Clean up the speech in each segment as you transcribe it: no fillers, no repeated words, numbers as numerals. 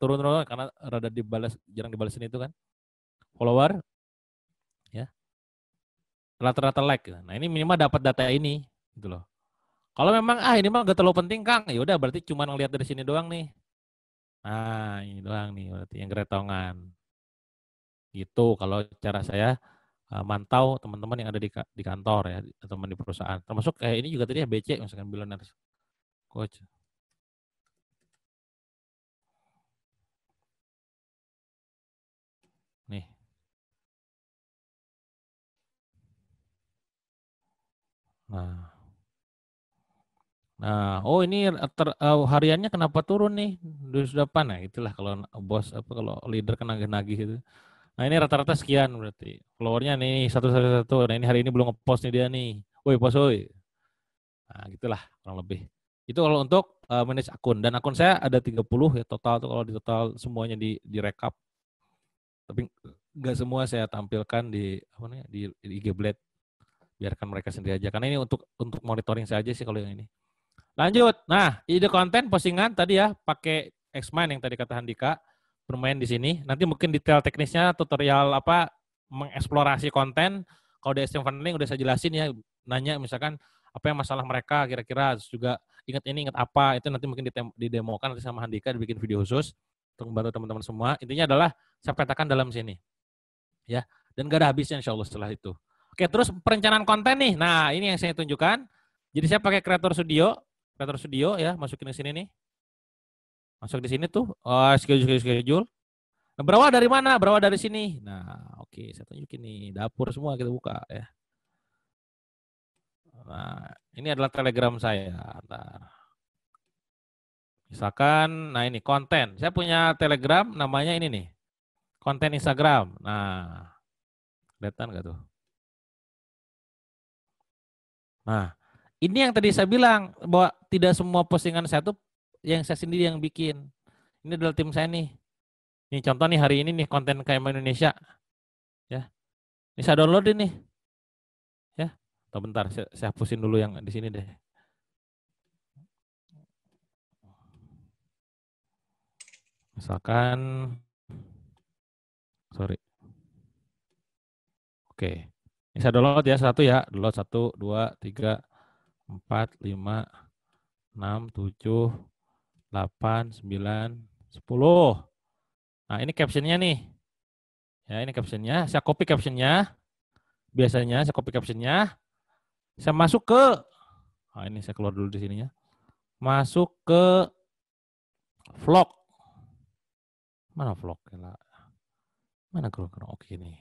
turun karena rada dibalas, jarang dibalasin itu kan. Follower, ya. Rata-rata like. Nah ini minimal dapat data ini, gitu loh. Kalau memang ini mah gak terlalu penting Kang, ya udah berarti cuma ngelihat dari sini doang nih. Nah ini doang nih berarti yang geretongan. Gitu kalau cara saya mantau teman-teman yang ada di kantor ya, teman di perusahaan. Termasuk kayak ini juga tadi ya BC misalkan Billionaires Coach. Nih. Nah, oh ini hariannya kenapa turun nih? Sudah apa? Nah, itulah kalau bos kalau leader kan nagih-nagih gitu. Nah, ini rata-rata sekian berarti. Followernya nih satu. Nah, ini hari ini belum ngepost nih dia nih. Woi, post woi. Nah, gitulah kurang lebih. Itu kalau untuk manage akun, dan akun saya ada 30 ya total tuh, kalau di total semuanya di rekap. Tapi nggak semua saya tampilkan di apa nih di IG Blade. Biarkan mereka sendiri aja karena ini untuk monitoring saya aja sih kalau yang ini. Lanjut. Nah, ide konten postingan tadi ya pakai Xmind yang tadi kata Handika, bermain di sini. Nanti mungkin detail teknisnya, tutorial apa mengeksplorasi konten. Kalau di SM Funneling udah saya jelasin ya, nanya misalkan apa yang masalah mereka kira-kira, terus juga ingat ini ingat apa, itu nanti mungkin didemokan nanti sama Handika, dibikin video khusus untuk membantu teman-teman semua. Intinya adalah saya petakan dalam sini. Ya, dan gak ada habisnya insya Allah setelah itu. Oke, terus perencanaan konten nih. Nah, ini yang saya tunjukkan. Jadi saya pakai Creator Studio ya, masukin ke sini nih. Masuk di sini tuh, schedule. Nah, berawal dari mana? Berawal dari sini. Nah, oke, saya tunjukin nih, dapur semua kita buka ya. Nah, ini adalah Telegram saya. Nah, misalkan, nah ini konten. Saya punya Telegram, namanya ini nih, konten Instagram. Nah, kelihatan nggak tuh? Nah, ini yang tadi saya bilang bahwa tidak semua postingan saya tuh yang saya sendiri yang bikin. Ini adalah tim saya nih. Ini contoh nih hari ini nih konten KM Indonesia. Ya, ini saya download ini. Ya, atau bentar saya hapusin dulu yang di sini deh. Misalkan, sorry. Oke, ini saya download ya satu ya. Download 1, 2, 3, 4, 5, 6, 7, 8, 9, 10. Nah ini captionnya nih. Ya ini captionnya. Saya copy captionnya. Biasanya saya copy captionnya. Saya masuk ke, nah ini saya keluar dulu di sininya. Masuk ke vlog. Mana vlog? Mana vlog? Oke nih.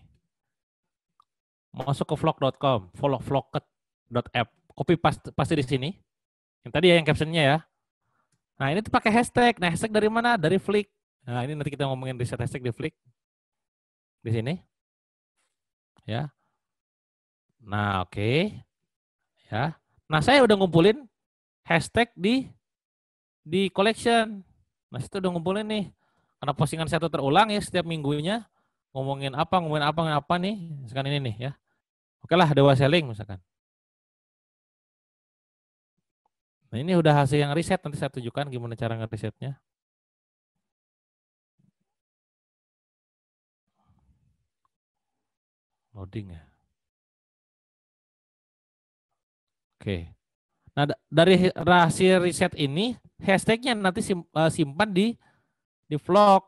Masuk ke vlog.com, vlog.app. Copy pasti di sini. Yang tadi ya yang captionnya ya. Nah ini tuh pakai hashtag. Nah hashtag dari mana? Dari Flick. Nah ini nanti kita ngomongin riset hashtag di Flick. Di sini. Ya. Nah oke. Ya. Nah saya udah ngumpulin hashtag di collection. Nah itu udah ngumpulin nih. Karena postingan saya tuh terulang ya setiap minggunya. Ngomongin apa nih. Misalkan ini nih ya. Oke lah, Dewa Selling misalkan. Nah ini udah hasil yang riset, nanti saya tunjukkan gimana cara ngerisetnya. Loading ya. Oke. Nah dari hasil riset ini, hashtagnya nanti simpan di vlog.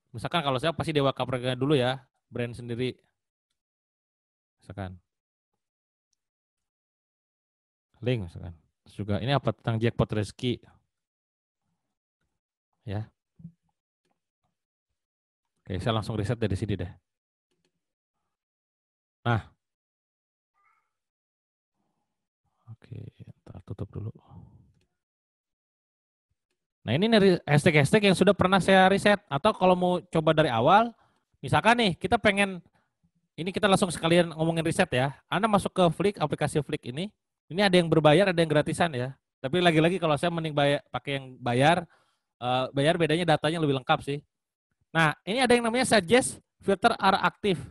Misalkan kalau saya pasti Dewa Kaprega dulu ya, brand sendiri. Misalkan. Link misalkan. Terus juga ini apa tentang jackpot rezeki. Ya. Oke, saya langsung riset dari sini deh. Nah. Oke, ntar tutup dulu. Nah ini hashtag-hashtag yang sudah pernah saya riset. Atau kalau mau coba dari awal, misalkan nih kita pengen, ini kita langsung sekalian ngomongin riset ya. Anda masuk ke Flick, aplikasi Flick ini ada yang berbayar, ada yang gratisan ya. Tapi lagi-lagi kalau saya mending pakai yang bayar, bayar bedanya datanya lebih lengkap sih. Nah ini ada yang namanya suggest filter are aktif.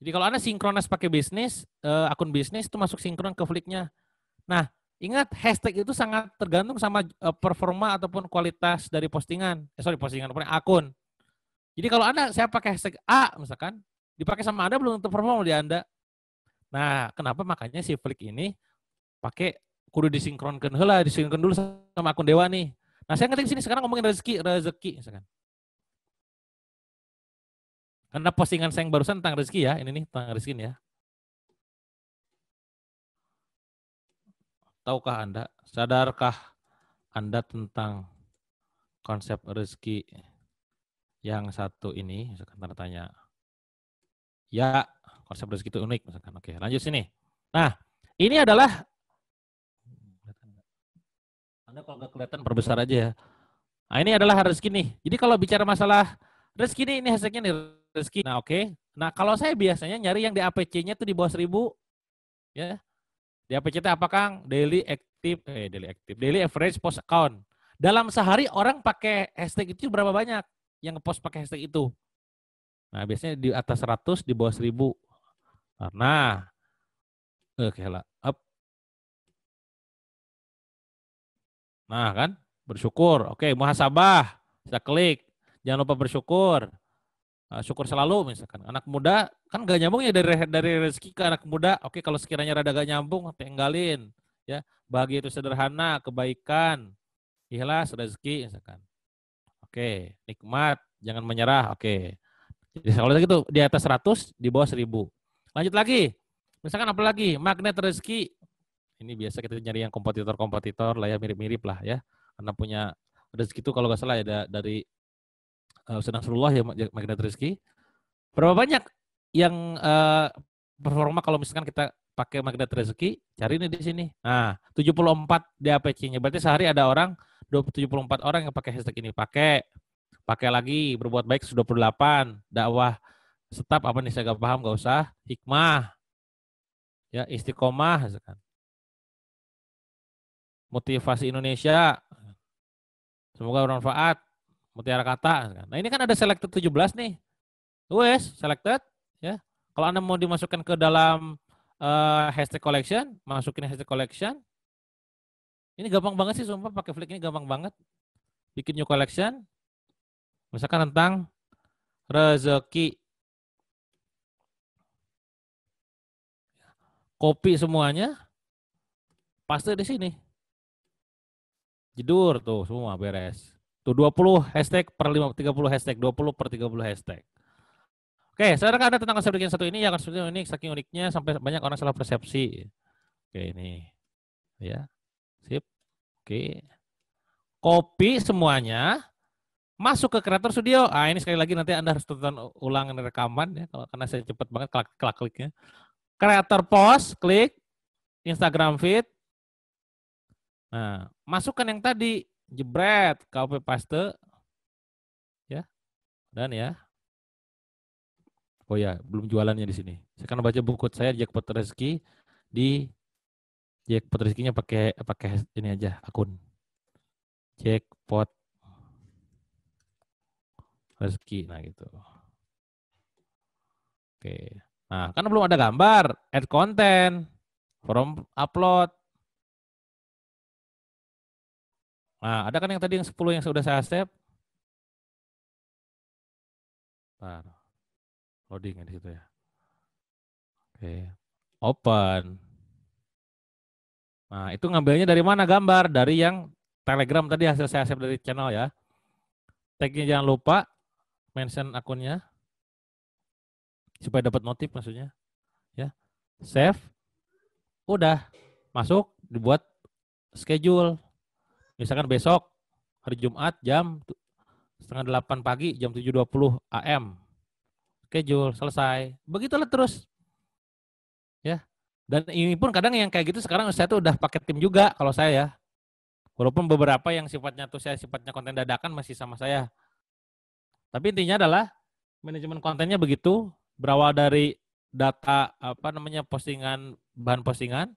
Jadi kalau Anda sinkronis pakai bisnis, akun bisnis itu masuk sinkron ke Flicknya. Nah Ingat, hashtag itu sangat tergantung sama performa ataupun kualitas dari postingan. Postingan, akun. Jadi kalau saya pakai hashtag A misalkan, dipakai sama Anda belum tentu performa di Anda. Nah, kenapa makanya si Flick ini pakai kudu disinkronkan heula, disinkronkan dulu sama akun Dewa nih. Nah, saya ngetik sini sekarang ngomongin rezeki misalkan. Karena postingan saya yang barusan tentang rezeki ya, ini nih tentang rezeki nih ya. Tahukah Anda, sadarkah Anda tentang konsep rezeki yang satu ini? Misalkan tanda tanya. Ya, konsep rezeki itu unik misalkan. Oke, lanjut sini. Nah, ini adalah Anda kalau nggak kelihatan perbesar aja ya. Nah, ini adalah rezeki nih. Jadi kalau bicara masalah rezeki ini hasilnya nih rezeki. Nah, oke. Nah, kalau saya biasanya nyari yang di APC-nya tuh di bawah 1000 ya. Di APC itu apa Kang? Daily average post account. Dalam sehari orang pakai hashtag itu berapa banyak yang ngepost pakai hashtag itu? Nah, biasanya di atas 100, di bawah 1000. Nah, oke lah. Up. Nah, kan? Bersyukur. Oke, muhasabah. Bisa klik. Jangan lupa bersyukur. Syukur selalu misalkan. Anak muda kan gak nyambung ya dari rezeki ke anak muda. Oke, kalau sekiranya rada gak nyambung, tinggalin. Ya, bahagia itu sederhana, kebaikan, ikhlas, rezeki misalkan. Oke, nikmat, jangan menyerah. Oke. Jadi kalau gitu di atas 100, di bawah 1000. Lanjut lagi. Misalkan apa lagi? Magnet rezeki. Ini biasa kita nyari yang kompetitor-kompetitor lah ya, mirip-mirip lah ya. Karena punya rezeki itu kalau nggak salah ya dari Ustaz Nasrullah ya magnet rezeki. Berapa banyak yang performa kalau misalkan kita pakai magnet rezeki, cari nih di sini. Nah, 74 DAPC-nya. Berarti sehari ada orang 74 orang yang pakai hashtag ini. Pakai lagi, berbuat baik 28, dakwah setap apa nih saya gak paham, gak usah. Hikmah, ya istiqomah, motivasi Indonesia, semoga bermanfaat, mutiara kata. Nah ini kan ada selected 17 nih. Wes, selected. Ya. Kalau Anda mau dimasukkan ke dalam hashtag collection, masukin hashtag collection. Ini gampang banget sih, sumpah pakai Flick ini gampang banget. Bikin new collection. Misalkan tentang rezeki. Kopi semuanya. Paste di sini. Jedur tuh semua beres. Tuh 20 hashtag per 30 hashtag. 20 per 30 hashtag. Oke, sekarang ada tentang konsep yang satu ini ya, konsep unik, saking uniknya sampai banyak orang salah persepsi. Oke, ini. Ya. Sip. Oke. Kopi semuanya masuk ke Creator Studio. Ah, ini sekali lagi nanti Anda harus tonton ulang rekaman ya, karena saya cepet banget klik-kliknya. Creator Post, klik Instagram feed. Nah, masukkan yang tadi, jebret, copy paste. Ya. Dan ya. Oh ya, belum jualannya di sini. Saya akan baca buku saya Jackpot Rezeki di Jackpot Rezekinya pakai ini aja akun. Jackpot Rezeki, nah gitu. Oke. Nah, kan belum ada gambar, add content, from upload. Nah, ada kan yang tadi yang 10 yang sudah saya save? Nah, loading di situ ya. Oke. Open. Nah, itu ngambilnya dari mana gambar? Dari yang Telegram tadi hasil saya save dari channel ya. Tag-nya jangan lupa, mention akunnya supaya dapat notif maksudnya. Ya. Save. Udah masuk, dibuat schedule. Misalkan besok hari Jumat jam 7:30 pagi, jam 7.20 AM. Schedule selesai. Begitulah terus. Ya. Dan ini pun kadang yang kayak gitu sekarang saya tuh udah pakai tim juga kalau saya ya. Walaupun beberapa yang sifatnya konten dadakan masih sama saya. Tapi intinya adalah manajemen kontennya begitu, berawal dari data postingan, bahan postingan,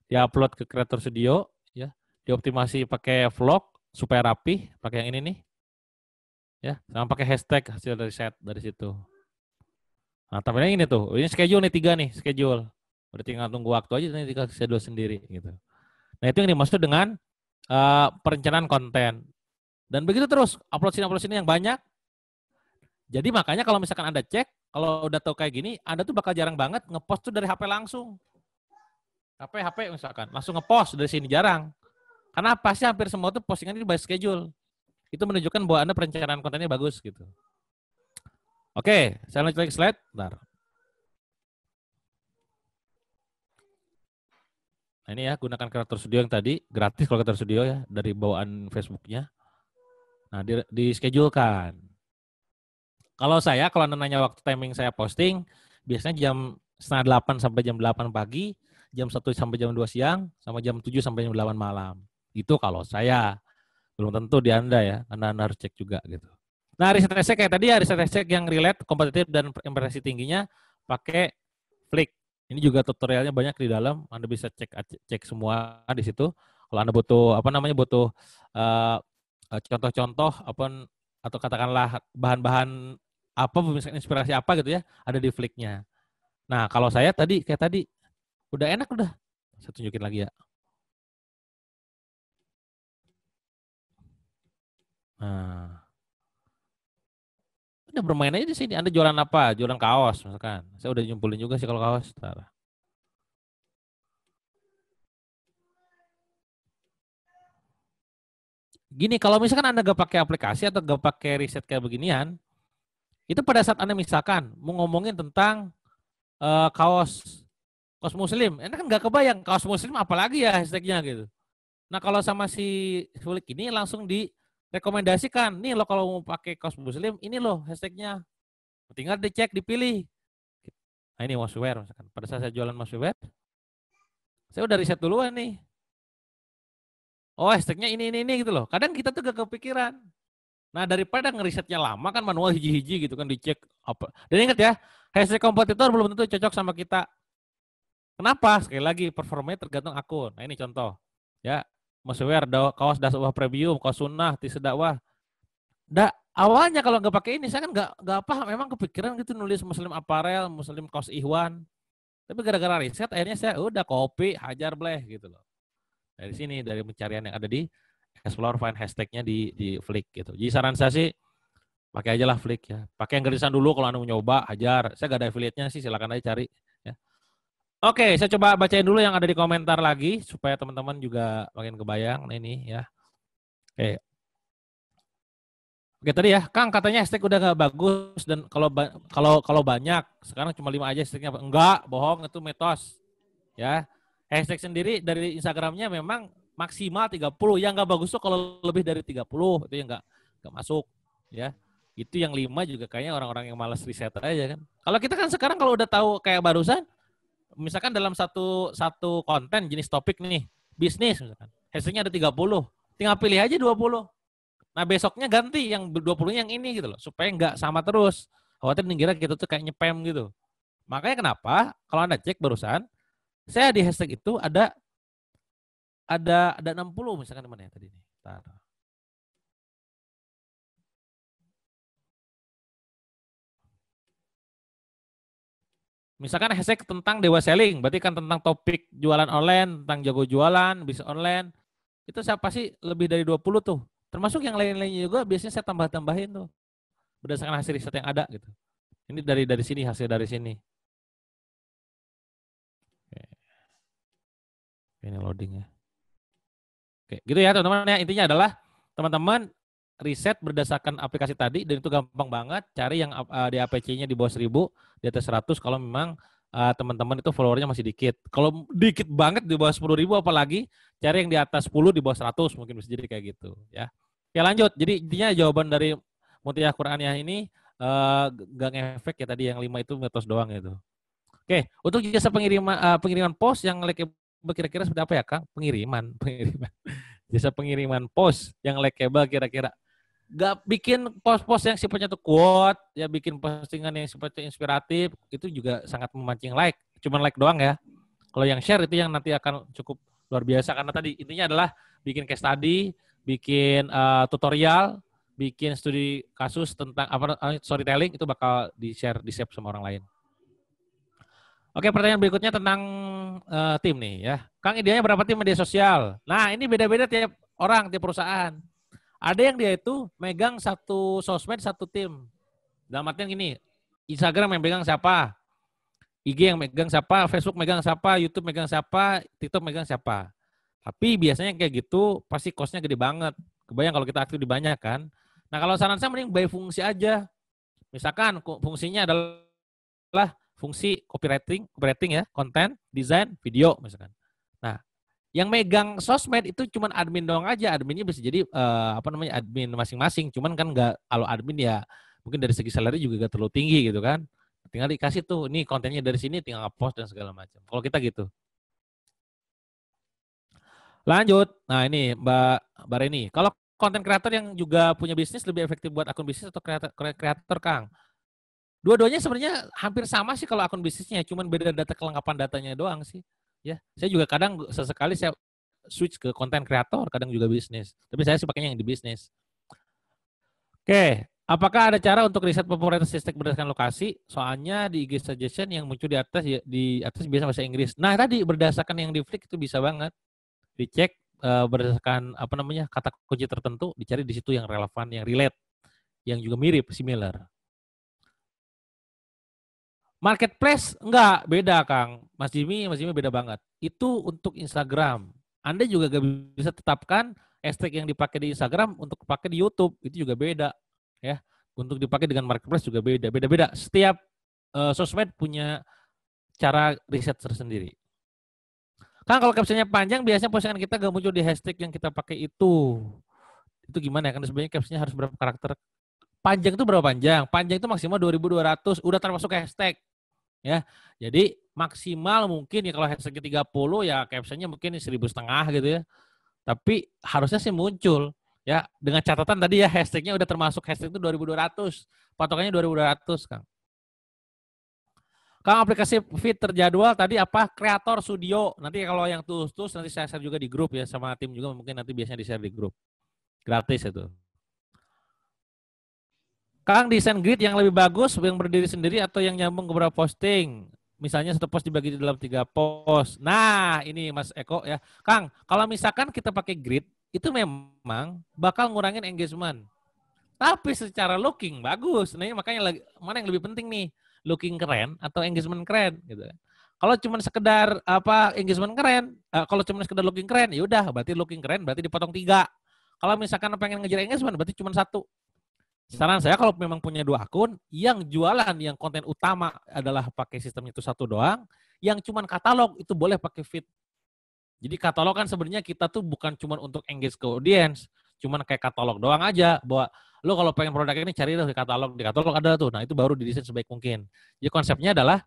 diupload ke Creator Studio, ya, dioptimasi pakai vlog supaya rapi, pakai yang ini nih, ya, sama pakai hashtag hasil dari set dari situ. Nah, tampilannya ini tuh, ini schedule nih 3 nih, schedule. Udah tinggal tunggu waktu aja, nanti tinggal schedule sendiri gitu. Nah itu yang dimaksud dengan perencanaan konten. Dan begitu terus, upload sini yang banyak. Jadi makanya kalau misalkan Anda cek, kalau udah tahu kayak gini, Anda tuh bakal jarang banget ngepost tuh dari HP langsung. HP misalkan, langsung ngepost dari sini jarang. Karena pasti hampir semua tuh postingan ini by schedule. Itu menunjukkan bahwa Anda perencanaan kontennya bagus gitu. Oke, saya lanjut lagi slide. Bentar. Nah ini ya, gunakan Creator Studio yang tadi, gratis kalau Creator Studio ya, dari bawaan Facebooknya. Nah, di schedulekan. Kalau Anda nanya waktu timing saya posting, biasanya jam 7:30 sampai jam 8 pagi, jam 1 sampai jam 2 siang, sama jam 7 sampai jam 8 malam. Itu kalau saya. Belum tentu di Anda ya, karena Anda harus cek juga gitu. Nah, riset kayak tadi ya, riset yang relate, kompetitif, dan impresi tingginya pakai Flick. Ini juga tutorialnya banyak di dalam, Anda bisa cek semua di situ. Kalau Anda butuh contoh-contoh atau katakanlah bahan-bahan apa, misalnya inspirasi apa gitu ya, ada di Flicknya. Nah, kalau saya kayak tadi, udah enak udah. Saya tunjukin lagi ya. Nah, udah bermain aja di sini. Anda jualan apa? Jualan kaos misalkan. Saya udah nyumpulin juga sih kalau kaos. Bentar. Gini, kalau misalkan Anda gak pakai aplikasi atau gak pakai riset kayak beginian, itu pada saat Anda misalkan mau ngomongin tentang kaos muslim, Anda kan gak kebayang kaos muslim apalagi ya hashtagnya gitu. Nah kalau sama si Sulik ini langsung direkomendasikan, nih lo kalau mau pakai kaos muslim, ini loh hashtagnya. Tinggal dicek, dipilih. Nah ini mouseware misalkan. Pada saat saya jualan mouseware, saya udah riset duluan nih. Oh hashtagnya ini gitu loh. Kadang kita tuh gak kepikiran. Nah daripada ngerisetnya lama kan manual hiji-hiji gitu kan dicek apa. Dan ingat ya, hashtag kompetitor belum tentu cocok sama kita. Kenapa? Sekali lagi performanya tergantung akun. Nah ini contoh. Ya, mouseware, kaos dakwah premium, kaos sunnah, tisu dakwah. Awalnya kalau nggak pakai ini saya kan nggak paham. Memang kepikiran gitu nulis muslim apparel, muslim kaos ikhwan. Tapi gara-gara riset akhirnya saya udah copy, hajar bleh gitu loh. Dari sini, dari pencarian yang ada di Explore, find hashtagnya di Flick gitu. Jadi saran saya sih pakai aja lah Flick ya. Pakai yang gratisan dulu kalau Anda mau nyoba, hajar. Saya gak ada affiliate-nya sih, silakan aja cari ya. Oke, saya coba bacain dulu yang ada di komentar lagi supaya teman-teman juga makin kebayang. Nah ini ya. Oke. Oke tadi ya, Kang katanya hashtag udah gak bagus dan kalau banyak sekarang cuma 5 aja hashtagnya. Enggak, bohong, itu mitos. Ya. Hashtag sendiri dari Instagramnya memang maksimal 30. Yang gak bagus tuh kalau lebih dari 30 itu yang gak masuk ya. Itu yang 5 juga kayaknya orang-orang yang malas riset aja kan. Kalau kita kan sekarang kalau udah tahu kayak barusan, misalkan dalam satu konten jenis topik nih, bisnis misalkan. Hashtagnya ada 30. Tinggal pilih aja 20. Nah besoknya ganti yang 20-nya yang ini gitu loh. Supaya nggak sama terus. Khawatir dikira kita tuh kayak nyepam gitu. Makanya kenapa kalau Anda cek barusan, saya di hashtag itu ada 60 misalkan mana ya tadi nih. Misalkan hashtag tentang Dewa Selling, berarti kan tentang topik jualan online, tentang jago jualan, bisnis online. Itu saya pasti lebih dari 20 tuh. Termasuk yang lain-lainnya juga biasanya saya tambah-tambahin tuh. Berdasarkan hasil riset yang ada gitu. Ini dari sini, hasil dari sini. Oke. Ini loading ya. Oke, gitu ya teman-teman ya. Intinya adalah teman-teman riset berdasarkan aplikasi tadi dan itu gampang banget. Cari yang di APC-nya di bawah 1000, di atas 100 kalau memang teman-teman itu followernya masih dikit. Kalau dikit banget di bawah 10.000 apalagi cari yang di atas 10 di bawah 100 mungkin bisa jadi kayak gitu ya. Ya lanjut. Jadi intinya jawaban dari Mutia Qur'aniyah ini gak ngefek ya tadi yang 5 itu mitos doang gitu. Oke, untuk jasa pengiriman post yang kira-kira seperti apa ya Kang? Pengiriman. Jasa pengiriman post yang likable kira-kira. Gak bikin post-post yang sifatnya tuh quote, ya bikin postingan yang sifatnya inspiratif, itu juga sangat memancing like. Cuman like doang ya. Kalau yang share itu yang nanti akan cukup luar biasa karena tadi intinya adalah bikin case study, bikin tutorial, bikin studi kasus tentang storytelling itu bakal di-share, di-save sama orang lain. Oke, pertanyaan berikutnya tentang tim nih ya. Kang ideanya berapa tim media sosial? Nah ini beda-beda tiap orang, tiap perusahaan. Ada yang dia itu megang satu sosmed, satu tim. Dalam artian gini, Instagram yang megang siapa? IG yang megang siapa? Facebook megang siapa? YouTube megang siapa? TikTok megang siapa? Tapi biasanya kayak gitu pasti cost-nya gede banget. Kebayang kalau kita aktif di banyak kan. Nah kalau saran saya mending by fungsi aja. Misalkan fungsinya adalah fungsi copywriting ya, konten, desain, video misalkan. Nah, yang megang sosmed itu cuma admin doang aja. Adminnya bisa jadi admin masing-masing. Cuman kan nggak, kalau admin ya mungkin dari segi salary juga gak terlalu tinggi gitu kan. Tinggal dikasih tuh, ini kontennya dari sini tinggal post dan segala macam. Kalau kita gitu. Lanjut. Nah ini Mbak Reni. Kalau konten kreator yang juga punya bisnis lebih efektif buat akun bisnis atau kreator Kang? Dua-duanya sebenarnya hampir sama sih kalau akun bisnisnya. Cuman beda data kelengkapan datanya doang sih. Ya, saya juga kadang sesekali saya switch ke konten kreator, kadang juga bisnis. Tapi saya sih pakainya yang di bisnis. Oke, apakah ada cara untuk riset popularitas hashtag berdasarkan lokasi? Soalnya di IG suggestion yang muncul di atas biasa bahasa Inggris. Nah, tadi berdasarkan yang di Flick itu bisa banget. Dicek berdasarkan kata kunci tertentu, dicari di situ yang relevan, yang relate, yang juga mirip, similar. Marketplace enggak, beda Kang. Mas Jimmy beda banget. Itu untuk Instagram. Anda juga gak bisa tetapkan hashtag yang dipakai di Instagram untuk dipakai di YouTube. Itu juga beda ya. Untuk dipakai dengan marketplace juga beda. Beda-beda. Setiap sosmed punya cara riset tersendiri. Kang kalau captionnya panjang biasanya postingan kita gak muncul di hashtag yang kita pakai itu. Itu gimana ya? Kan sebenarnya captionnya harus berapa karakter? Panjang itu berapa panjang? Panjang itu maksimal 2.200. Udah termasuk hashtag. Ya, jadi maksimal mungkin ya kalau hashtagnya 30 ya captionnya mungkin 1.500 gitu ya. Tapi harusnya sih muncul ya dengan catatan tadi ya hashtagnya udah termasuk hashtag itu 2.200. Patokannya 2.200 Kang. Kang aplikasi feed terjadwal tadi apa? Kreator Studio. Nanti kalau yang tools nanti saya share juga di grup ya sama tim juga mungkin nanti biasanya di share di grup. Gratis itu. Kang, desain grid yang lebih bagus yang berdiri sendiri atau yang nyambung ke beberapa posting? Misalnya satu post dibagi di dalam 3 post. Nah, ini Mas Eko ya. Kang, kalau misalkan kita pakai grid, itu memang bakal ngurangin engagement. Tapi secara looking bagus. Nah, ini makanya mana yang lebih penting nih? Looking keren atau engagement keren gitu. Kalau cuma sekedar engagement keren, kalau cuma sekedar looking keren, ya udah berarti looking keren berarti dipotong 3. Kalau misalkan pengen ngejar engagement berarti cuma 1. Saran saya kalau memang punya 2 akun, yang jualan yang konten utama adalah pakai sistem itu 1 doang, yang cuman katalog itu boleh pakai feed. Jadi katalog kan sebenarnya kita tuh bukan cuma untuk engage ke audience, cuman kayak katalog doang aja, bahwa lo kalau pengen produk ini cari di katalog ada tuh. Nah, itu baru didesain sebaik mungkin. Jadi konsepnya adalah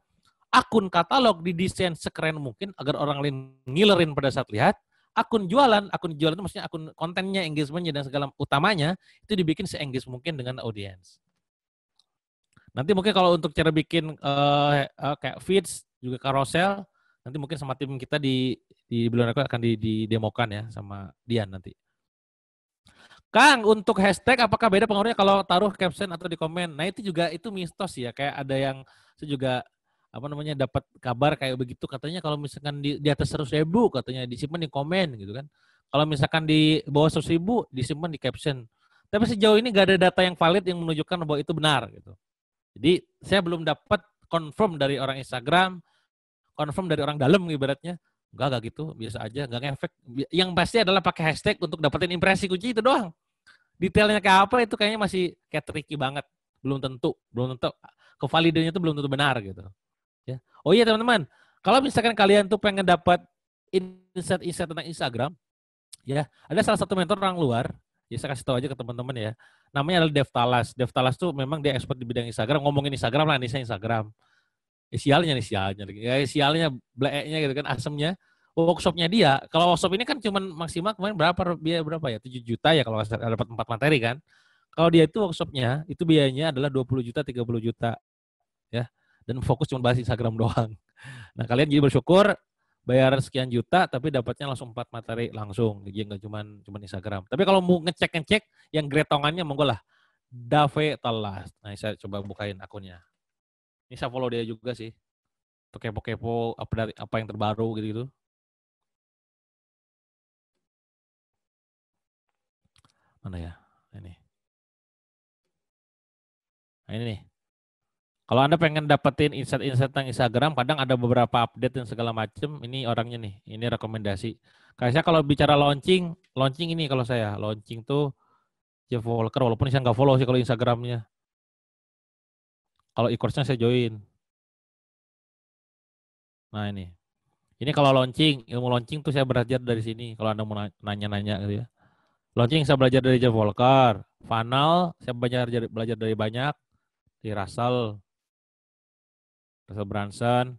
akun katalog didesain sekeren mungkin agar orang lain ngilerin pada saat lihat. Akun jualan itu maksudnya akun kontennya, engagementnya dan segala utamanya itu dibikin se-engage mungkin dengan audiens. Nanti mungkin kalau untuk cara bikin kayak feeds juga carousel, nanti mungkin sama tim kita di bulan aku akan didemokan ya sama Dian nanti. Kang, untuk hashtag apakah beda pengaruhnya kalau taruh caption atau di komen? Nah itu juga itu mistos ya, kayak ada yang saya juga dapat kabar kayak begitu katanya kalau misalkan di atas 100.000 katanya disimpan di komen gitu kan. Kalau misalkan di bawah 100.000 disimpan di caption. Tapi sejauh ini gak ada data yang valid yang menunjukkan bahwa itu benar gitu. Jadi saya belum dapat confirm dari orang Instagram, confirm dari orang dalam ibaratnya. Enggak gitu, biasa aja, enggak ngefek. Yang pasti adalah pakai hashtag untuk dapetin impresi kunci itu doang. Detailnya kayak apa itu kayaknya masih kayak tricky banget. Belum tentu. Kevalidannya itu belum tentu benar gitu. Ya. Oh iya teman-teman, kalau misalkan kalian tuh pengen dapat insight tentang Instagram, ya ada salah satu mentor orang luar, ya saya kasih tahu aja ke teman-teman ya. Namanya adalah Dev Talas. Dev Talas tuh memang dia expert di bidang Instagram, ngomongin Instagram lah, Nisa Instagram. Sialnya, bleeknya gitu kan, asemnya. Workshopnya dia, kalau workshop ini kan cuma maksimal kemarin berapa ya? 7 juta ya kalau dapat 4 materi kan. Kalau dia itu workshopnya, itu biayanya adalah 20 juta, 30 juta. Ya, dan fokus cuma bahas Instagram doang. Nah, kalian jadi bersyukur bayar sekian juta tapi dapatnya langsung 4 materi langsung. Jadi nggak cuma Instagram. Tapi kalau mau ngecek yang gretongannya monggo lah. Dave Talas. Nah, saya coba bukain akunnya. Ini saya follow dia juga sih. atau kepo-kepo apa yang terbaru gitu. Mana ya? Ini. Nah, ini nih. Kalau Anda pengen dapetin insight-insight tentang Instagram, kadang ada beberapa update dan segala macam. Ini orangnya nih, ini rekomendasi. Kayak saya kalau bicara launching ini kalau saya launching tuh Jeff Walker, walaupun saya nggak follow sih kalau Instagramnya. Kalau e-course-nya saya join. Nah ini kalau launching, ilmu launching tuh saya belajar dari sini. Kalau Anda mau nanya-nanya gitu ya. Launching saya belajar dari Jeff Walker. Funnel saya belajar dari banyak, di Russell Brunson.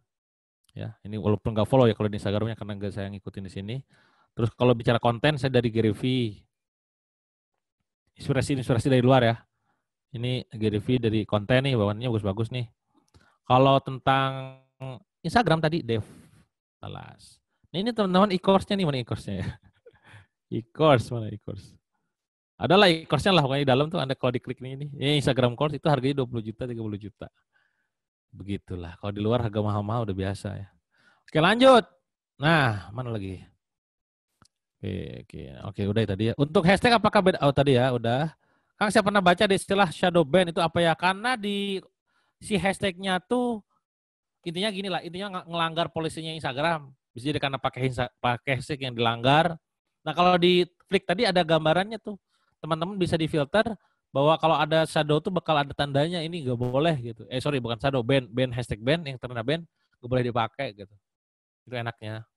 Ya, ini walaupun nggak follow ya kalau di Instagramnya karena nggak saya ngikutin di sini. Terus kalau bicara konten saya dari Gary V. Inspirasi dari luar ya. Ini Gary V dari konten nih, bawaannya bagus-bagus nih. Kalau tentang Instagram tadi Dev Talas. Nah, ini teman-teman e-course-nya nih, mana e-course-nya ya? E-course, mana e-course? Adalah e-course-nya lah, pokoknya di dalam tuh Anda kalau diklik ini. Ini Instagram course itu harganya 20 juta, 30 juta. Begitulah. Kalau di luar harga mahal-mahal udah biasa ya. Oke, lanjut. Nah, mana lagi? Oke, udah tadi ya. Untuk hashtag apakah beda? Oh, tadi ya, udah. Kang, saya pernah baca di istilah shadow ban itu apa ya? Karena di si hashtagnya tuh intinya gini lah, intinya ngelanggar polisinya Instagram. Bisa jadi karena pakai hashtag yang dilanggar. Nah, kalau di Flick tadi ada gambarannya tuh. Teman-teman bisa difilter bahwa kalau ada shadow tuh bakal ada tandanya ini gak boleh gitu. Sorry, bukan shadow, ban hashtag ban yang terkena ban gak boleh dipakai gitu. Itu enaknya.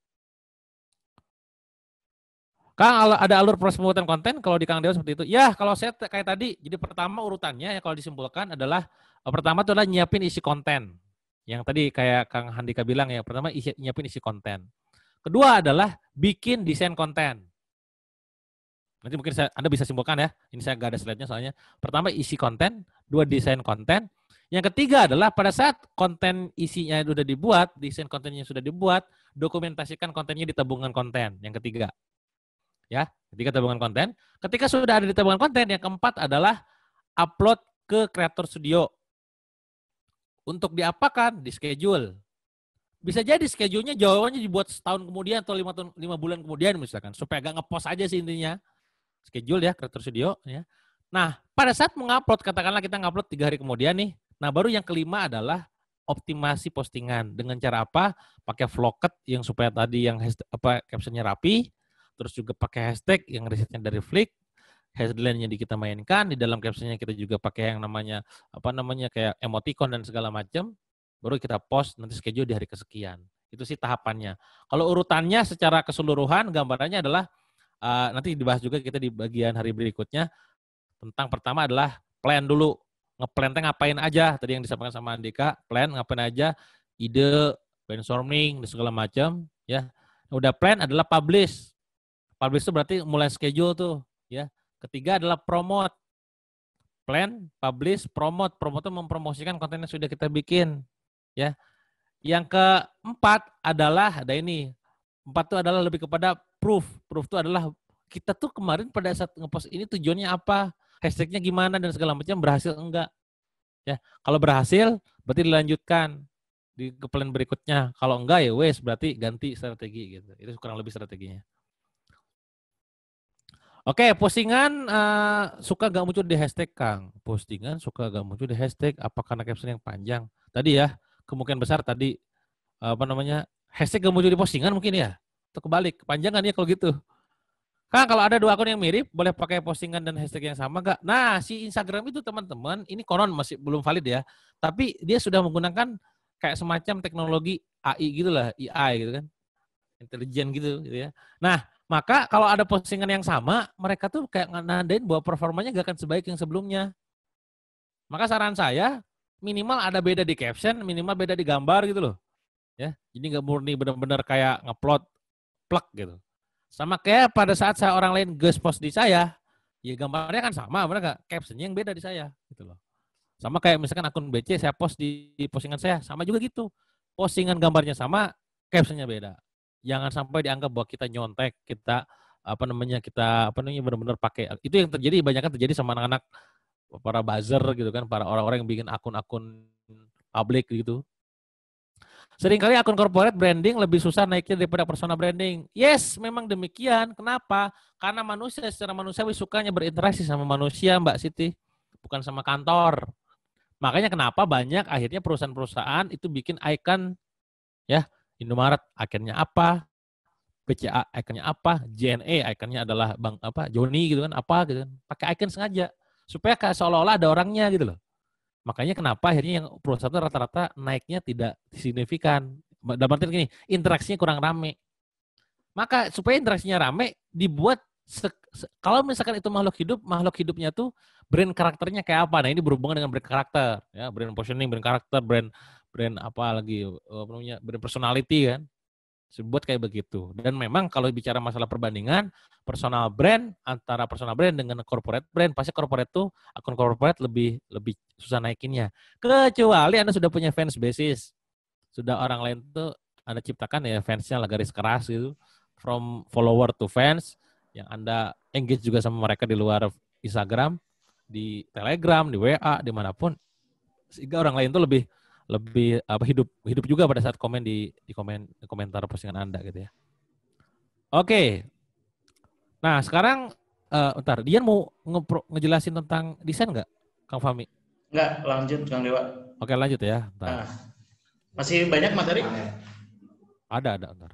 Kang, ada alur proses pembuatan konten kalau di Kang Dewa seperti itu. Ya, kalau saya kayak tadi, jadi pertama urutannya ya kalau disimpulkan adalah pertama itu adalah nyiapin isi konten. Yang tadi kayak Kang Handika bilang ya, pertama nyiapin isi konten. Kedua adalah bikin desain konten. Nanti mungkin Anda bisa simpulkan ya. Ini saya nggak ada slide-nya soalnya. Pertama isi konten, dua desain konten. Yang ketiga adalah pada saat konten isinya sudah dibuat, desain kontennya sudah dibuat, dokumentasikan kontennya di tabungan konten. Yang ketiga. Ya, ketiga tabungan konten. Ketika sudah ada di tabungan konten, yang keempat adalah upload ke Creator Studio. Untuk diapakan? Di schedule. Bisa jadi schedule-nya jawabannya dibuat setahun kemudian atau 5 bulan kemudian misalkan. Supaya gak ngepost aja sih intinya. Schedule ya, Creator Studio. Ya. Nah, pada saat mengupload, katakanlah kita ngupload 3 hari kemudian nih. Nah, baru yang kelima adalah optimasi postingan. Dengan cara apa? Pakai vlogget yang supaya tadi yang captionnya rapi. Terus juga pakai hashtag yang risetnya dari Flick, headline-nya kita mainkan, di dalam captionnya kita juga pakai yang namanya kayak emoticon dan segala macam, baru kita post nanti schedule di hari kesekian. Itu sih tahapannya. Kalau urutannya secara keseluruhan gambarannya adalah nanti dibahas juga kita di bagian hari berikutnya tentang pertama adalah plan dulu. Ngeplan ngapain aja tadi yang disampaikan sama Andika, plan ngapain aja, ide, brainstorming dan segala macam ya. Udah plan adalah publish. Publish itu berarti mulai schedule tuh, ya. Ketiga adalah promote. Plan, publish, promote. Promote itu mempromosikan konten yang sudah kita bikin, ya. Yang keempat adalah ada ini. 4 itu adalah lebih kepada proof. Proof itu adalah kita tuh kemarin pada saat ngepost ini tujuannya apa, hashtagnya gimana dan segala macam, berhasil enggak. Ya, kalau berhasil berarti dilanjutkan di ke plan berikutnya. Kalau enggak ya wes berarti ganti strategi gitu. Itu kurang lebih strateginya. Oke, postingan suka gak muncul di hashtag, Kang. Postingan suka gak muncul di hashtag apa karena caption yang panjang. Tadi ya, kemungkinan besar tadi hashtag gak muncul di postingan mungkin ya. Atau kebalik, kepanjangan ya kalau gitu. Kang, kalau ada 2 akun yang mirip, boleh pakai postingan dan hashtag yang sama gak? Nah, si Instagram itu teman-teman, ini konon masih belum valid ya. Tapi dia sudah menggunakan kayak semacam teknologi AI gitu lah, AI gitu kan. Intelijen gitu ya. Nah, maka kalau ada postingan yang sama, mereka tuh kayak nandain bahwa performanya gak akan sebaik yang sebelumnya. Maka saran saya, minimal ada beda di caption, minimal beda di gambar gitu loh. Ya, jadi nggak murni benar-benar kayak ngeplot plek gitu. Sama kayak pada saat saya orang lain post di saya, ya gambarnya kan sama, benar nggak? Captionnya yang beda di saya, gitu loh. Sama kayak misalkan akun BC saya post di postingan saya, sama juga gitu. Postingan gambarnya sama, captionnya beda. Jangan sampai dianggap bahwa kita nyontek, kita benar-benar pakai. Itu yang terjadi, banyak kan terjadi sama anak-anak para buzzer gitu kan, para orang-orang yang bikin akun-akun publik gitu. Seringkali akun corporate branding lebih susah naiknya daripada persona branding. Yes, memang demikian. Kenapa? Karena manusia secara manusiawi sukanya berinteraksi sama manusia, Mbak Siti, bukan sama kantor. Makanya kenapa banyak akhirnya perusahaan-perusahaan itu bikin icon, ya, Indomaret ikonnya apa, BCA ikonnya apa, JNE ikonnya adalah Bang apa Joni gitu kan, apa gitu kan. Pakai icon sengaja supaya kayak seolah-olah ada orangnya gitu loh. Makanya kenapa akhirnya yang perusahaan itu rata-rata naiknya tidak signifikan. Dalam artian gini, interaksinya kurang rame. Maka supaya interaksinya rame, dibuat kalau misalkan itu makhluk hidupnya tuh brand karakternya kayak apa. Nah ini berhubungan dengan brand karakter, ya brand positioning, brand karakter, brand apa lagi, apa namanya, brand personality kan. Buat kayak begitu. Dan memang kalau bicara masalah perbandingan personal brand antara personal brand dengan corporate brand, pasti corporate tuh akun corporate lebih susah naikinnya. Kecuali Anda sudah punya fans basis, sudah orang lain tuh Anda ciptakan ya fansnya lah garis keras gitu, from follower to fans, yang Anda engage juga sama mereka di luar Instagram, di Telegram, di WA, dimanapun, sehingga orang lain tuh lebih apa hidup juga pada saat komen di komentar postingan Anda gitu ya. Oke. Nah, sekarang ntar Dian mau ngejelasin tentang desain nggak, Kang Fahmi? Nggak, lanjut Kang Dewa. Oke, lanjut ya. Ntar. Masih banyak materi? Ada ntar.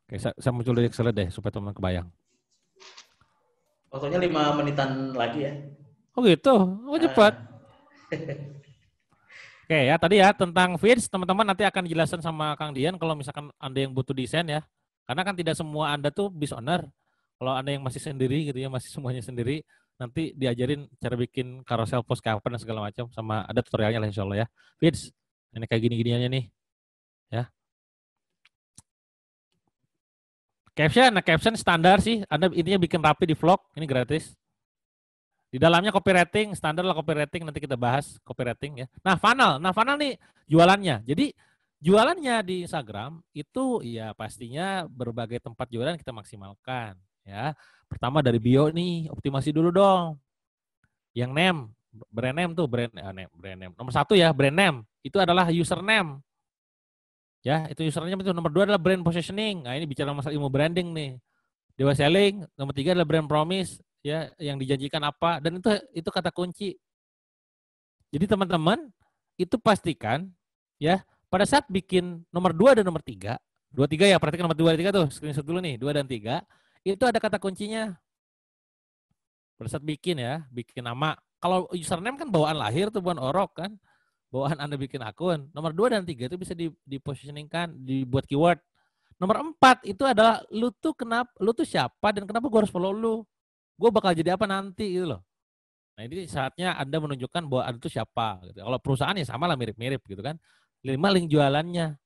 Oke, saya muncul dari Excel deh supaya teman kebayang. Waktunya 5 menitan lagi ya. Oh gitu, cepat. Oke ya, tadi ya tentang feeds, teman-teman nanti akan dijelaskan sama Kang Dian kalau misalkan Anda yang butuh desain ya. Karena kan tidak semua Anda tuh business owner. Kalau Anda yang masih sendiri gitu ya, masih semuanya sendiri, nanti diajarin cara bikin carousel post kapan dan segala macam, sama ada tutorialnya lah insya Allah ya. Feeds, ini kayak gini-giniannya nih. Ya. Caption standar sih. Anda intinya bikin rapi di vlog, ini gratis. Di dalamnya copywriting, standar lah copywriting, nanti kita bahas copywriting ya. Nah funnel nih jualannya. Jadi jualannya di Instagram itu ya pastinya berbagai tempat jualan kita maksimalkan ya. Pertama dari bio nih, optimasi dulu dong. Yang brand name tuh, brand name. Nomor 1 ya, brand name. Itu adalah username. Ya, itu username itu. Nomor 2 adalah brand positioning. Nah, ini bicara masalah ilmu branding nih. Dewa selling, nomor 3 adalah brand promise, ya yang dijanjikan apa, dan itu kata kunci. Jadi teman-teman itu pastikan ya pada saat bikin nomor 2 dan nomor 3, 2 3 ya, perhatikan nomor 2 dan 3 tuh, screenshot dulu nih, 2 dan 3, itu ada kata kuncinya. Pada saat bikin ya, bikin nama. Kalau username kan bawaan lahir tuh, bukan orok kan. Bawaan Anda bikin akun. Nomor 2 dan 3 itu bisa dipositioningkan, dibuat keyword. Nomor 4 itu adalah lu tuh siapa dan kenapa gue harus follow lu. Gue bakal jadi apa nanti gitu loh. Nah ini saatnya Anda menunjukkan bahwa Anda itu siapa. Gitu. Kalau perusahaan ya sama lah mirip-mirip gitu kan. 5 link jualannya.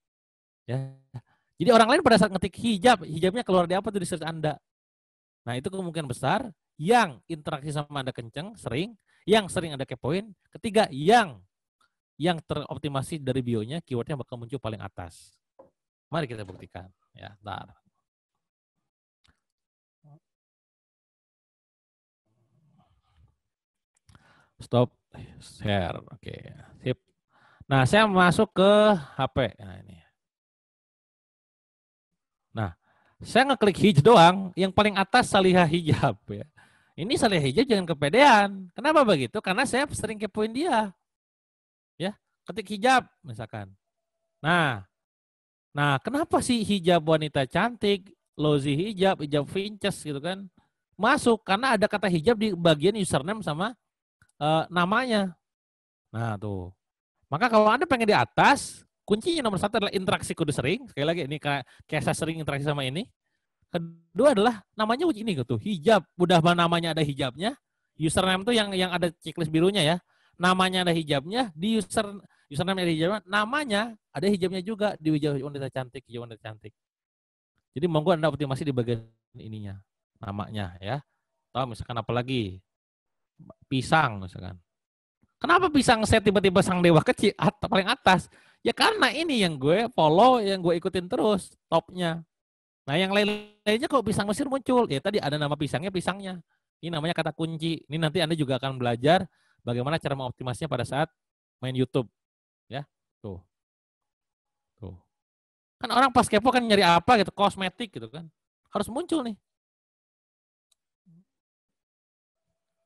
Ya. Jadi orang lain pada saat ngetik hijabnya keluar di apa tuh di search Anda. Nah itu kemungkinan besar yang interaksi sama Anda kenceng, yang sering Anda kepoin. Ketiga, yang teroptimasi dari bionya, keywordnya bakal muncul paling atas. Mari kita buktikan. Ya, ntar. Stop share. Oke, sip. Nah, saya masuk ke HP. Nah, ini. Nah, saya ngeklik hijab doang, yang paling atas Salihah hijab ya. Ini Salihah hijab jangan kepedean. Kenapa begitu? Karena saya sering kepoin dia. Ya, ketik hijab misalkan. Nah, kenapa sih hijab wanita cantik, lozi hijab, hijab vinces gitu kan? Masuk karena ada kata hijab di bagian username sama namanya. Nah, tuh. Maka kalau Anda pengen di atas, kuncinya nomor 1 adalah interaksi kudu sering. Sekali lagi ini kayak saya sering interaksi sama ini. Kedua adalah namanya ini gitu, hijab. Udah namanya ada hijabnya. Username tuh yang ada checklist birunya ya. Namanya ada hijabnya, di username ada hijabnya, namanya ada hijabnya juga di hijab wanita cantik, hijab wanita cantik. Jadi monggo Anda optimasi di bagian ininya, namanya ya. Atau misalkan apa lagi? Pisang misalkan. Kenapa pisang saya tiba-tiba sang dewa kecil paling atas? Ya karena ini yang gue follow, yang gue ikutin terus topnya. Nah yang lain-lainnya kok pisang Mesir muncul? Ya tadi ada nama pisangnya. Ini namanya kata kunci. Ini nanti Anda juga akan belajar bagaimana cara mengoptimasinya pada saat main YouTube. Ya, tuh. Kan orang pas kepo kan nyari apa gitu, kosmetik gitu kan. Harus muncul nih.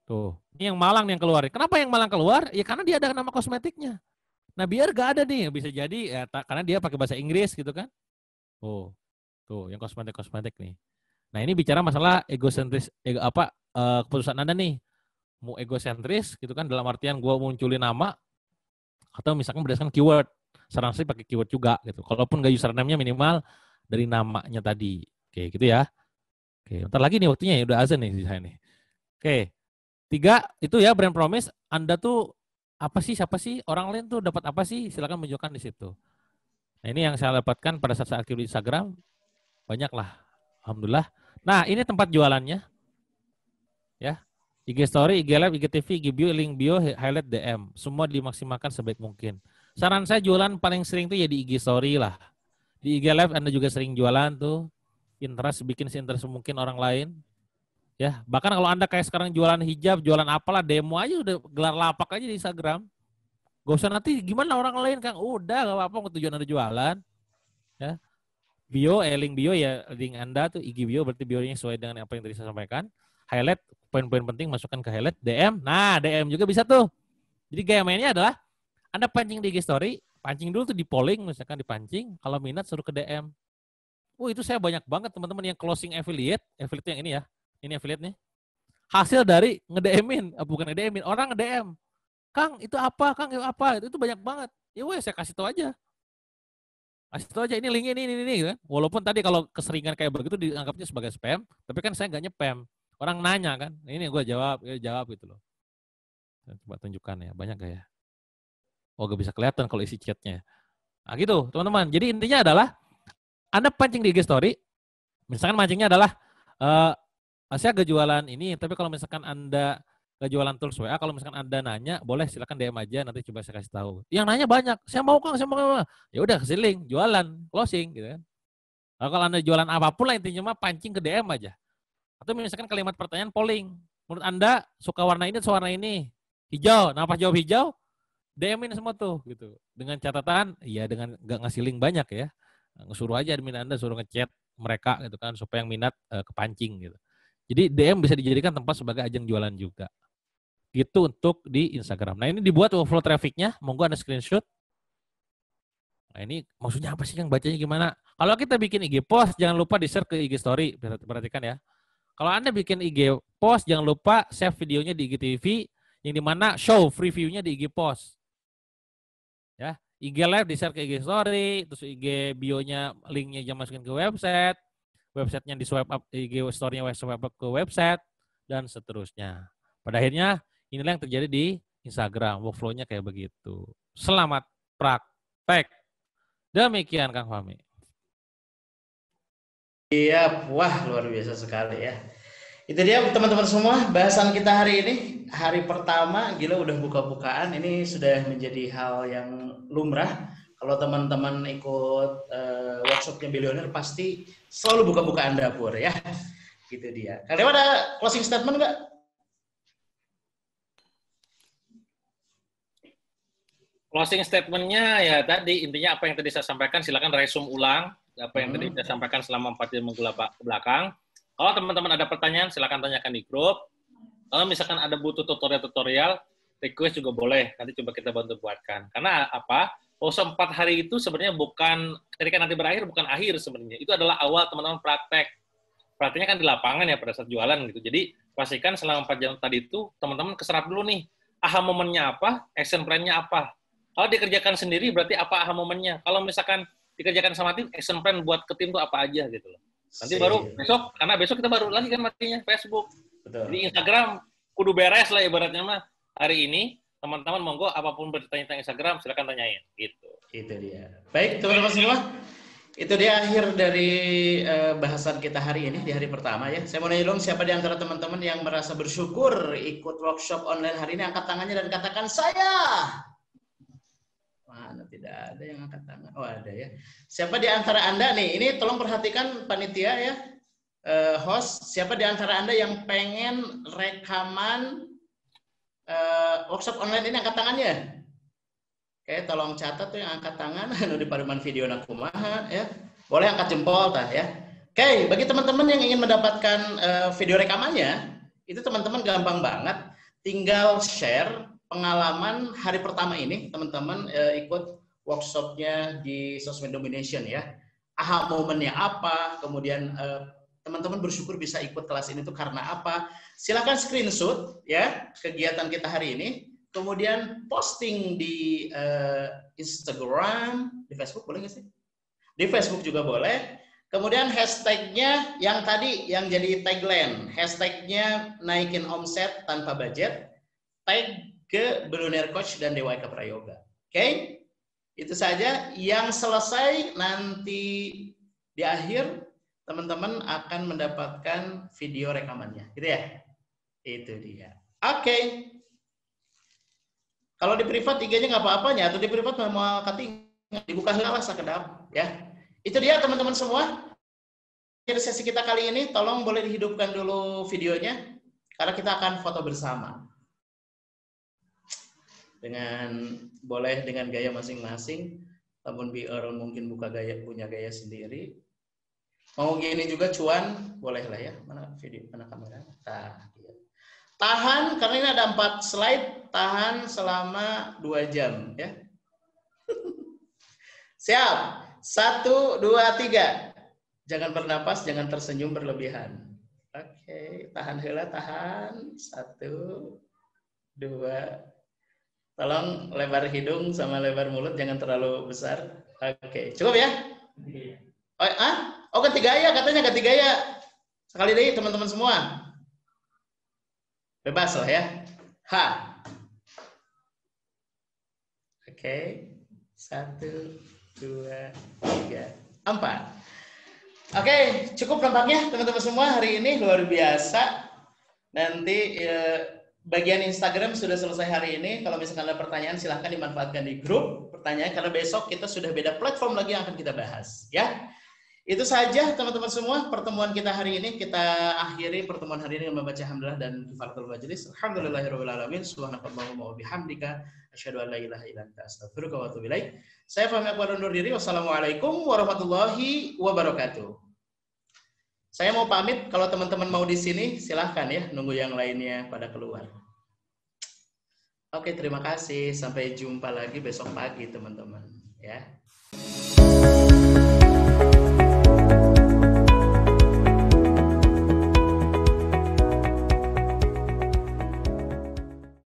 Tuh, ini yang Malang nih yang keluar. Kenapa yang Malang keluar? Ya karena dia ada nama kosmetiknya. Nah biar gak ada nih, bisa jadi ya karena dia pakai bahasa Inggris gitu kan. Tuh yang kosmetik nih. Nah ini bicara masalah egosentris, keputusan Anda nih. Mau egosentris gitu kan dalam artian gue munculin nama atau misalkan berdasarkan keyword. Saran saya pakai keyword juga gitu. Kalaupun gak username-nya minimal dari namanya tadi. Oke gitu ya. Oke, bentar lagi nih waktunya ya udah azan nih saya nih. Oke. 3 itu ya brand promise. Anda tuh apa sih, siapa sih, orang lain tuh dapat apa sih? Silakan menunjukkan di situ. Nah, ini yang saya dapatkan pada saat saya aktif di Instagram. Banyak lah. Alhamdulillah. Nah, ini tempat jualannya. Ya. IG Story, IG Live, IG TV, IG Bio, link bio, highlight DM. Semua dimaksimalkan sebaik mungkin. Saran saya jualan paling sering tuh ya di IG Story lah. Di IG Live Anda juga sering jualan tuh. Interest, bikin seinterest mungkin orang lain. Ya, bahkan kalau Anda kayak sekarang jualan hijab, jualan apalah, demo aja udah gelar lapak aja di Instagram. Gak usah nanti gimana orang lain, Kang. Udah, gak apa-apa tujuan Anda jualan. Ya. Bio, link bio ya, link Anda tuh IG bio, berarti bionya sesuai dengan apa yang tadi saya sampaikan. Highlight, poin-poin penting masukkan ke highlight, DM. Nah, DM juga bisa tuh. Jadi gaya mainnya adalah Anda pancing di IG story, pancing dulu tuh di polling, misalkan dipancing, kalau minat suruh ke DM. Itu saya banyak banget teman-teman yang closing affiliate yang ini ya, ini affiliate nih. Hasil dari nge-DM-in, bukan nge-DM-in, orang nge-DM. Kang, itu apa? Kang, itu apa? Itu banyak banget. Ya weh, saya kasih tahu aja. Kasih tahu aja ini linknya ini kan. Walaupun tadi kalau keseringan kayak begitu dianggapnya sebagai spam, tapi kan saya nggak nyepam. Orang nanya kan, ini gue jawab gitu loh. Coba tunjukkan ya, banyak gak ya? Gak bisa kelihatan kalau isi chatnya. Nah gitu teman-teman. Jadi intinya adalah Anda pancing di IG story, misalkan mancingnya adalah saya gak jualan ini, tapi kalau misalkan Anda gak jualan tools WA, kalau misalkan Anda nanya, boleh silakan DM aja, nanti coba saya kasih tahu. Yang nanya banyak, saya mau Kang, saya mau. Ya udah kasih link, jualan, closing gitu kan. Kalau Anda jualan apapun lah intinya mah pancing ke DM aja. Atau misalkan kalimat pertanyaan polling. Menurut Anda suka warna ini atau warna ini? Hijau. Nah pas jawab hijau, DM-in semua tuh gitu. Dengan catatan, ya dengan nggak ngasih link banyak ya. Suruh aja admin Anda suruh ngechat mereka gitu kan supaya yang minat kepancing gitu. Jadi DM bisa dijadikan tempat sebagai ajang jualan juga. Gitu untuk di Instagram. Nah ini dibuat workflow trafficnya, monggo Anda screenshot. Nah ini maksudnya apa sih Kang, bacanya gimana? Kalau kita bikin IG post, jangan lupa di-share ke IG story, perhatikan ya. Kalau Anda bikin IG post, jangan lupa save videonya di IGTV, yang dimana show free view-nya di IG post. Ya, IG live di-share ke IG story, terus IG bio-nya link-nya jangan masukin ke website, website-nya di swipe up, IG story-nya swipe up ke website, dan seterusnya. Pada akhirnya, inilah yang terjadi di Instagram, workflow-nya kayak begitu. Selamat praktek. Demikian Kang Fahmi. Iya, wah luar biasa sekali ya. Itu dia teman-teman semua bahasan kita hari ini. Hari pertama, gila udah buka-bukaan. Ini sudah menjadi hal yang lumrah. Kalau teman-teman ikut workshopnya Billionaire pasti selalu buka-bukaan dapur ya. Gitu dia. Kalian ada closing statement nggak? Closing statement-nya ya tadi, intinya apa yang tadi saya sampaikan, silakan resume ulang apa yang tadi saya sampaikan selama 4 jam minggu ke belakang. Kalau teman-teman ada pertanyaan, silakan tanyakan di grup. Kalau misalkan ada butuh tutorial, request juga boleh. Nanti coba kita bantu buatkan. Karena apa? Workshop 4 hari itu sebenarnya bukan, ketika nanti berakhir, bukan akhir sebenarnya. Itu adalah awal teman-teman praktek. Prakteknya kan di lapangan ya pada saat jualan gitu. Jadi pastikan selama 4 jam tadi itu, teman-teman keserap dulu nih. Aha momennya apa? Action plan-nya apa? Kalau dikerjakan sendiri berarti apa aha momennya? Kalau misalkan dikerjakan sama tim, action plan buat ke tim itu apa aja gitu loh. Nanti baru besok, karena besok kita baru lagi kan matinya Facebook. Betul. Di Instagram kudu beres lah ibaratnya mah. Hari ini teman-teman monggo apapun bertanya tentang Instagram silakan tanyain gitu. Itu dia. Baik teman-teman semua, itu dia akhir dari bahasan kita hari ini di hari pertama ya. Saya mau nanya dong, siapa di antara teman-teman yang merasa bersyukur ikut workshop online hari ini, angkat tangannya dan katakan saya. Mana tidak ada yang angkat tangan. Oh ada ya. Siapa di antara Anda nih, ini tolong perhatikan panitia ya, host, siapa di antara Anda yang pengen rekaman workshop online ini, angkat tangannya. Oke, tolong catat tuh yang angkat tangan. Di paduman video nakumaha ya. Boleh angkat jempol tah ya. Oke, bagi teman-teman yang ingin mendapatkan video rekamannya, itu teman-teman gampang banget. Tinggal share pengalaman hari pertama ini, teman-teman ikut workshopnya di Sosmed Domination ya. Aha momennya apa, kemudian teman-teman bersyukur bisa ikut kelas ini tuh karena apa. Silakan screenshot ya kegiatan kita hari ini, kemudian posting di Instagram, di Facebook boleh nggak sih? Di Facebook juga boleh. Kemudian hashtagnya yang tadi yang jadi tagline, hashtagnya naikin omset tanpa budget, tag ke Billionaire Coach dan Dewa Eka Prayoga. Oke? Itu saja. Yang selesai nanti di akhir teman-teman akan mendapatkan video rekamannya, gitu ya? Itu dia. Oke. Kalau di privat IG-nya nggak apa-apanya, atau di privat mau ketinggalan, dibuka heula sakedap, ya. Itu dia teman-teman semua. Akhir sesi kita kali ini, tolong boleh dihidupkan dulu videonya, karena kita akan foto bersama. Boleh dengan gaya masing-masing, namun biar mungkin punya gaya sendiri. Mau gini juga cuan, boleh lah ya. Mana video, mana kamera? Tahan, karena ini ada 4 slide, tahan selama 2 jam ya. Siap. 1, 2, 3. Jangan bernapas, jangan tersenyum berlebihan. Oke, tahan heula, tahan. 1, 2. Tolong lebar hidung sama lebar mulut, jangan terlalu besar. Oke, cukup ya? Oh, ganti gaya katanya, ganti gaya. Sekali deh teman-teman semua. Bebas lah ya. Oke. 1, 2, 3, 4. Oke, cukup nampaknya teman-teman semua hari ini luar biasa. Nanti bagian Instagram sudah selesai hari ini. Kalau misalkan ada pertanyaan silahkan dimanfaatkan di grup pertanyaan karena besok kita sudah beda platform lagi yang akan kita bahas ya. Itu saja teman-teman semua pertemuan kita hari ini. Kita akhiri pertemuan hari ini dengan membaca hamdalah dan kifaratul majelis. Alhamdulillahirabbil alamin. Subhanakallahumma wa bihamdika asyhadu an la ilaha illa anta astaghfiruka wa atubu ilaik. Saya Fahmi Akbar undur diri. Wassalamualaikum warahmatullahi wabarakatuh. Saya mau pamit. Kalau teman-teman mau di sini silahkan ya. Nunggu yang lainnya pada keluar. Oke, terima kasih. Sampai jumpa lagi besok pagi teman-teman ya.